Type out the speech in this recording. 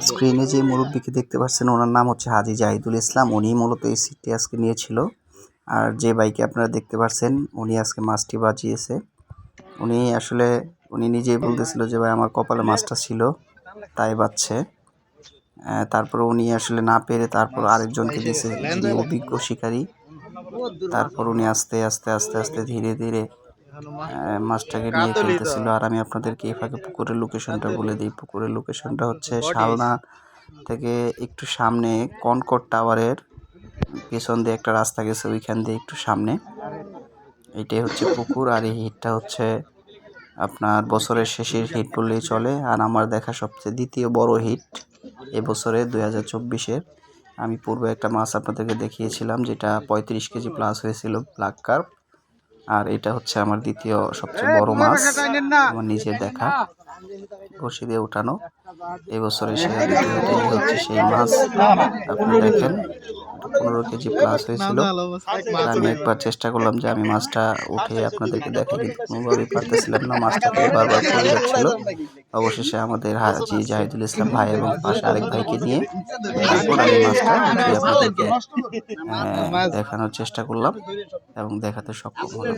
স্ক্রিনে যে মুরব্বীকে দেখতে পাচ্ছেন ওনার নাম হচ্ছে হাজী জাহিদুল ইসলাম। উনি মূলত এই সিটটি আজকে নিয়েছিল। আর যে বাইকে আপনারা দেখতে পাচ্ছেন উনি আজকে মাছটি বাজিয়েছে। উনি নিজেই বলতেছিল যে ভাই আমার কপালে মাছটা ছিল তাই বাজছে। তারপর উনি আসলে না পেরে তারপর আরেকজনকে দিয়েছে, যিনি অভিজ্ঞ শিকারী। তারপর উনি আস্তে আস্তে আস্তে আস্তে ধীরে ধীরে মাছটাকে নিয়ে ফেলতেছিল। আর আমি আপনাদেরকে এই ফাঁকে পুকুরের লোকেশনটা বলে দিই। পুকুরের লোকেশনটা হচ্ছে শালনা থেকে একটু সামনে কনকর্ড টাওয়ারের পেছন দিয়ে একটা রাস্তা গেছে, ওইখান দিয়ে একটু সামনে এইটাই হচ্ছে পুকুর। আর এই হিটটা হচ্ছে আপনার বছরের শেষের হিট বললেই চলে। আর আমার দেখা সবচেয়ে দ্বিতীয় বড় হিট এবছরে 2024-এর। আমি পূর্বে একটা মাছ আপনাদেরকে দেখিয়েছিলাম যেটা 35 কেজি প্লাস হয়েছিল, ব্ল্যাক কার্প। আর এটা হচ্ছে আমার দ্বিতীয় সবচেয়ে বড় মাছ, আমার নিজের দেখা, বড়শি দিয়ে উঠানো। এবছরে সেরা দ্বিতীয় এটাই হচ্ছে সেই মাছ। আপনি দেখেন 15 কেজি প্লাস হয়েছিল। আমি একবার চেষ্টা করলাম যে আমি মাছটা উঠে আপনাদেরকে দেখাই, কিন্তু কোনোভাবেই পারতেছিলাম না, মাছটা থেকে বারবার পড়ে যাচ্ছিল। অবশেষে আমাদের হাজী জাহিদুল ইসলাম ভাই এবং পাশে আরেক ভাইকে নিয়ে তারপর আমি মাছটা উঠিয়ে আপনাদেরকে দেখানোর চেষ্টা করলাম এবং দেখাতে সক্ষম হলাম।